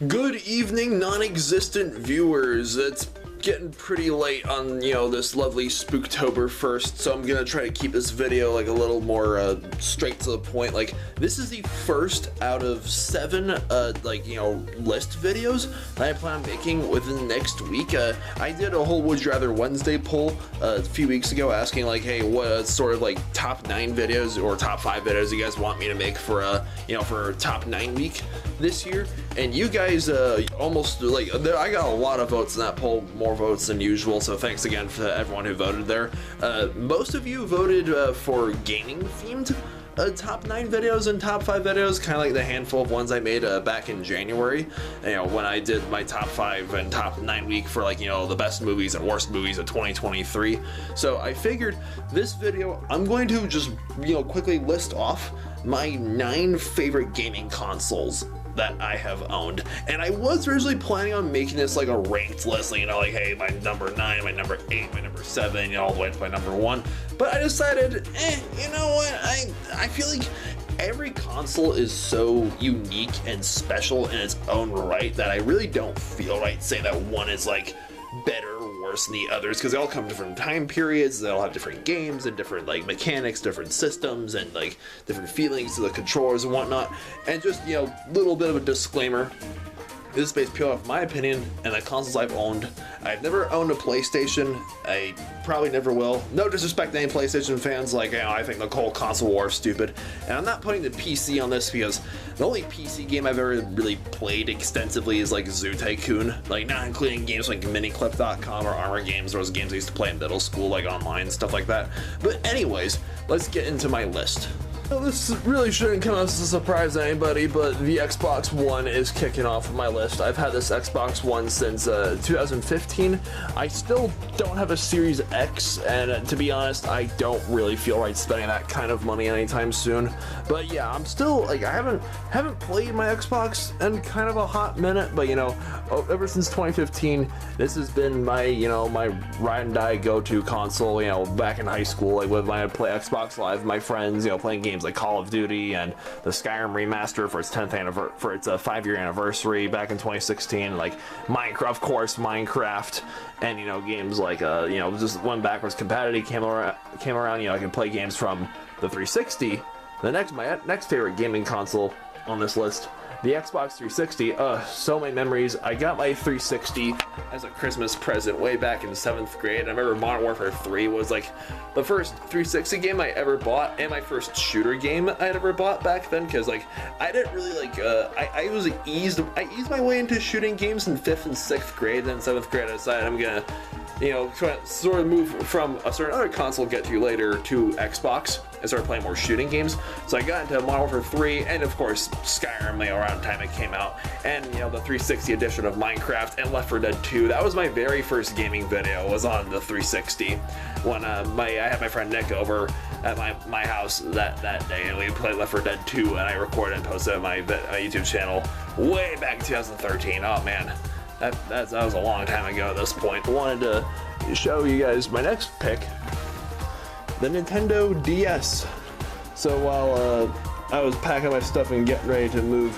Good evening, non-existent viewers. It's getting pretty late on, this lovely Spooktober 1st, so I'm gonna try to keep this video, like, a little more, straight to the point. Like, this is the first out of 7, list videos that I plan on making within the next week. I did a whole Would You Rather Wednesday poll a few weeks ago asking, like, hey, what sort of, like, top 9 videos or top 5 videos you guys want me to make for, for top 9 week this year, and you guys almost, I got a lot of votes in that poll, more votes than usual, so thanks again for everyone who voted there. Most of you voted for gaming themed top 9 videos and top 5 videos, kind of like the handful of ones I made back in January, when I did my top 5 and top 9 week for, the best movies and worst movies of 2023. So I figured this video, I'm going to just, quickly list off my 9 favorite gaming consoles that I have owned. And I was originally planning on making this like a ranked list, like, hey, my number 9, my number 8, my number 7, all the way to my number 1. But I decided, you know what, I feel like every console is so unique and special in its own right that I really don't feel right saying that one is like better or worse than the others, because they all come from different time periods, they all have different games and different mechanics, different systems, and different feelings to the controllers and whatnot. And just little bit of a disclaimer, this is based purely off my opinion and the consoles I've owned. I've never owned a PlayStation. I probably never will. No disrespect to any PlayStation fans, I think the whole console war is stupid. And I'm not putting the PC on this because the only PC game I've ever really played extensively is Zoo Tycoon. Not including games like miniclip.com or Armor Games, those games I used to play in middle school, online, stuff like that. But anyways, let's get into my list. This really shouldn't come as a surprise to anybody, but the Xbox One is kicking off my list. I've had this Xbox One since 2015. I still don't have a Series X, and to be honest, I don't really feel right spending that kind of money anytime soon. But yeah, I'm still, I haven't played my Xbox in kind of a hot minute, but ever since 2015, this has been my, my ride and die go-to console, back in high school, when I'd play Xbox Live with my friends, playing games like Call of Duty and the Skyrim remaster for its 10th anniversary, for its 5-year anniversary back in 2016, Minecraft, of course, Minecraft, and games just when backwards compatibility came around, I can play games from the 360. My next favorite gaming console on this list, the Xbox 360. So many memories. I got my 360 as a Christmas present way back in 7th grade. I remember Modern Warfare 3 was the first 360 game I ever bought, and my first shooter game I had ever bought back then, because I didn't really I eased my way into shooting games in 5th and 6th grade. Then 7th grade I decided I'm gonna sort of move from a certain other console get to later to Xbox and started playing more shooting games. So I got into Modern Warfare 3 and of course Skyrim around the time it came out, and the 360 edition of Minecraft and Left 4 Dead 2. That was my very first gaming video, was on the 360 when I had my friend Nick over at my house that day, and we played Left 4 Dead 2, and I recorded and posted it on my YouTube channel way back in 2013. Oh man. That was a long time ago at this point. I wanted to show you guys my next pick, the Nintendo DS. So while I was packing my stuff and getting ready to move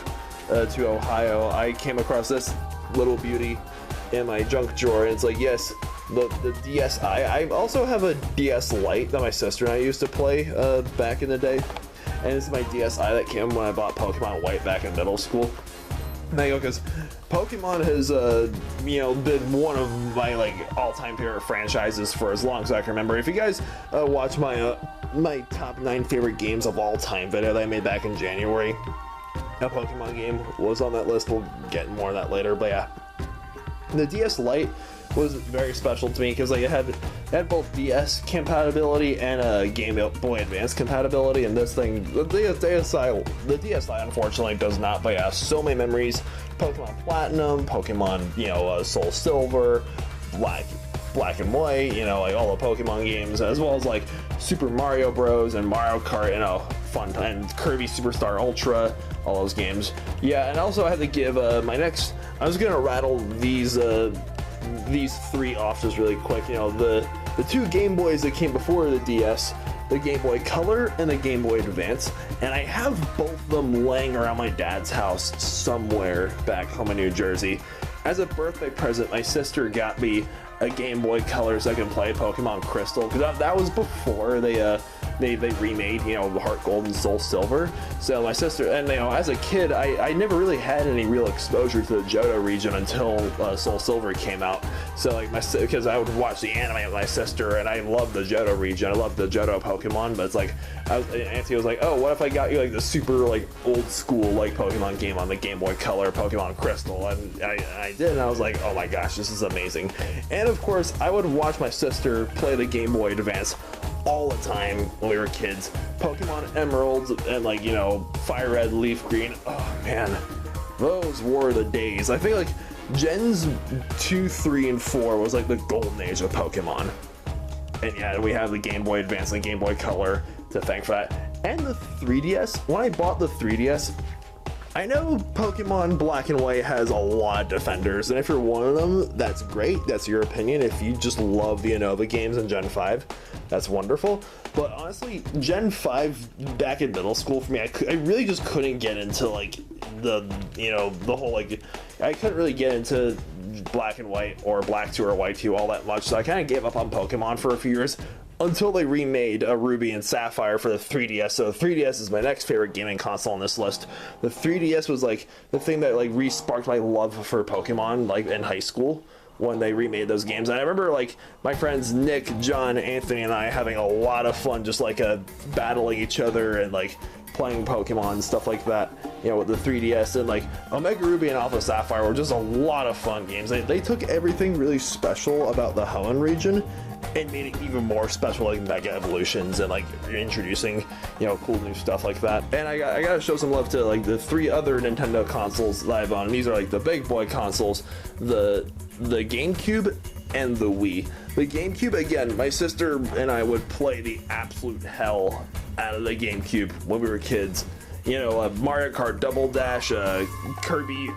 to Ohio, I came across this little beauty in my junk drawer, and it's yes, the DSi. I also have a DS Lite that my sister and I used to play back in the day, and this is my DSi that came when I bought Pokemon White back in middle school. Because Pokemon has, been one of my, all-time favorite franchises for as long as I can remember. If you guys watch my my top 9 favorite games of all time video that I made back in January, a Pokemon game was on that list. We'll get more of that later, but yeah. The DS Lite was very special to me because it had both DS compatibility and Game Boy Advance compatibility, and this thing, the DSi unfortunately does not. But yeah, so many memories. Pokemon Platinum, Pokemon Soul Silver, Black and White, all the Pokemon games, as well as Super Mario Bros. And Mario Kart, fun, and Kirby Superstar Ultra, all those games. Yeah, and also I had to give I was gonna rattle these 3 off just really quick. The 2 Game Boys that came before the DS the Game Boy Color and the Game Boy Advance, and I have both of them laying around my dad's house somewhere back home in New Jersey. As a birthday present, my sister got me a Game Boy Color so I can play Pokemon Crystal, because that was before they remade, you know, Heart Gold and Soul Silver. So my sister, and you know, as a kid, I never really had any real exposure to the Johto region until Soul Silver came out. So like because I would watch the anime with my sister, and I loved the Johto region. I loved the Johto Pokemon, but it's like, Auntie was like, oh, what if I got you like the super like old school like Pokemon game on the Game Boy Color, Pokemon Crystal, and I did, and I was like, oh my gosh, this is amazing. And of course, I would watch my sister play the Game Boy Advance all the time when we were kids. Pokemon Emeralds and like, you know, Fire Red, Leaf Green. Oh man, those were the days. I think like Gens 2, 3, and 4 was like the golden age of Pokemon. And yeah, we have the Game Boy Advance and Game Boy Color to thank for that. And the 3DS, when I bought the 3DS, I know Pokemon Black and White has a lot of defenders, and if you're one of them, that's great. That's your opinion. If you just love the Unova games in Gen 5, that's wonderful. But honestly, Gen 5 back in middle school for me, I really just couldn't get into like the whole like, I couldn't really get into Black and White or Black 2 or White 2 all that much, so I kind of gave up on Pokemon for a few years. Until they remade Ruby and Sapphire for the 3DS. So the 3DS is my next favorite gaming console on this list. The 3DS was like the thing that like re-sparked my love for Pokemon like in high school when they remade those games. And I remember like my friends Nick, John, Anthony, and I having a lot of fun just like battling each other and like playing Pokemon and stuff like that, you know, with the 3DS. And like Omega Ruby and Alpha Sapphire were just a lot of fun games. They took everything really special about the Hoenn region and made it even more special, like Mega Evolutions and like introducing, you know, cool new stuff like that. And I gotta show some love to like the 3 other Nintendo consoles that I've owned. These are like the big boy consoles, the GameCube and the Wii. The GameCube, again, my sister and I would play the absolute hell out of the GameCube when we were kids. You know, Mario Kart Double Dash, Kirby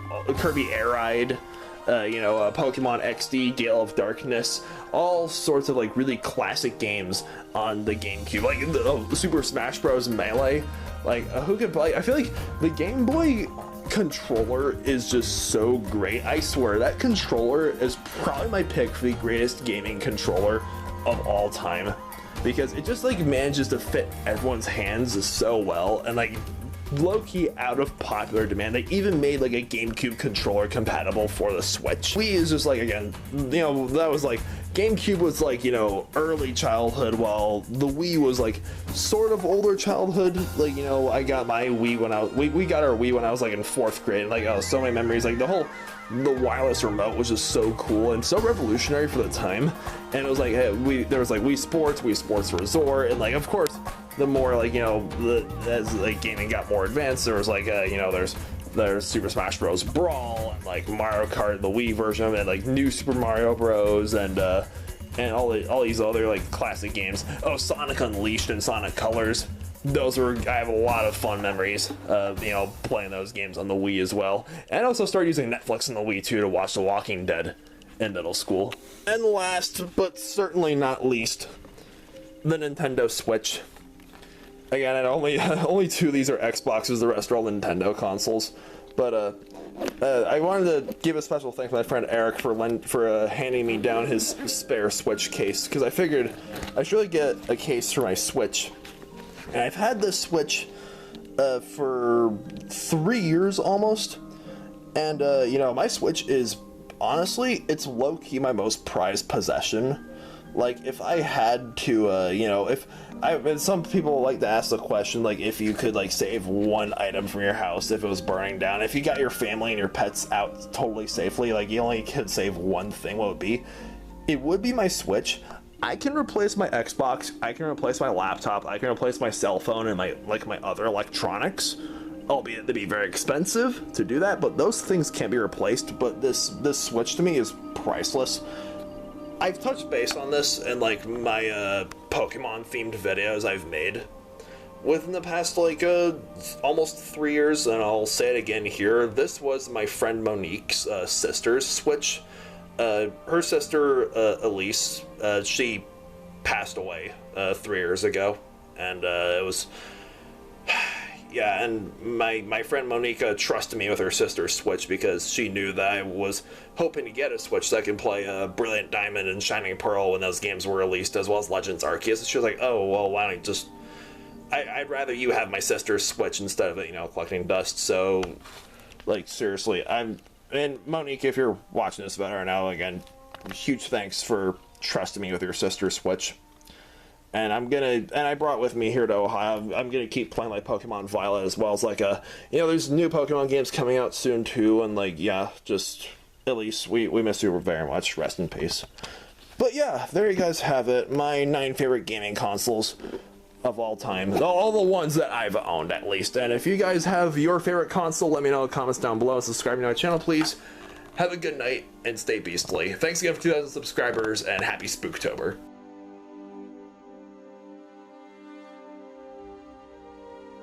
Air Ride, Pokemon XD, Gale of Darkness, all sorts of like really classic games on the GameCube, like the Super Smash Bros. Melee. Like who could play? I feel like the Game Boy controller is just so great. I swear that controller is probably my pick for the greatest gaming controller of all time, because it just like manages to fit everyone's hands so well, and like low-key out of popular demand, they even made like a GameCube controller compatible for the Switch. Wii is just like, again, you know, that was like, GameCube was like, you know, early childhood, while the Wii was like sort of older childhood. Like, you know, I got my Wii when we got our Wii when I was like in 4th grade. Like, oh, so many memories. Like the wireless remote was just so cool and so revolutionary for the time. And it was like, hey, there was like Wii Sports Resort, and like, of course, the more like, you know, as like gaming got more advanced, there was like, you know, there's Super Smash Bros. Brawl and like Mario Kart, the Wii version of it, like New Super Mario Bros. And all these other like classic games. Oh, Sonic Unleashed and Sonic Colors. I have a lot of fun memories of, you know, playing those games on the Wii as well. And I also started using Netflix on the Wii too to watch The Walking Dead in middle school. And last, but certainly not least, the Nintendo Switch. Again, and only 2 of these are Xboxes, the rest are all Nintendo consoles. But I wanted to give a special thanks to my friend Eric for handing me down his spare Switch case, because I figured I should really get a case for my Switch. And I've had this Switch for 3 years almost, and you know, my Switch is honestly, it's low-key my most prized possession. Like, if I had to, you know, and some people like to ask the question, like, if you could, like, save one item from your house if it was burning down, if you got your family and your pets out totally safely, like, you only could save one thing, what would it be? It would be my Switch. I can replace my Xbox, I can replace my laptop, I can replace my cell phone and my other electronics, albeit they'd be very expensive to do that, but those things can't be replaced. But this Switch to me is priceless. I've touched base on this in like my Pokemon themed videos I've made within the past like almost 3 years, and I'll say it again here. This was my friend Monique's sister's Switch. Her sister Elise, she passed away 3 years ago, and it was, yeah, and my friend Monica trusted me with her sister's Switch because she knew that I was hoping to get a Switch so I can play Brilliant Diamond and Shining Pearl when those games were released, as well as Legends Arceus. She was like, oh, well, why don't you just... I'd rather you have my sister's Switch instead of it, you know, collecting dust. So, like, seriously, and Monique, if you're watching this right now, again, huge thanks for trusting me with your sister's Switch. And I brought with me here to Ohio, I'm gonna keep playing like Pokemon Violet, as well as like there's new Pokemon games coming out soon too, and like, yeah, just, at least we miss you very much, rest in peace. But yeah, there you guys have it, my 9 favorite gaming consoles of all time, all the ones that I've owned at least. And if you guys have your favorite console, let me know in the comments down below, and subscribe to my channel, please. Have a good night, and stay beastly. Thanks again for 2,000 subscribers, and happy Spooktober.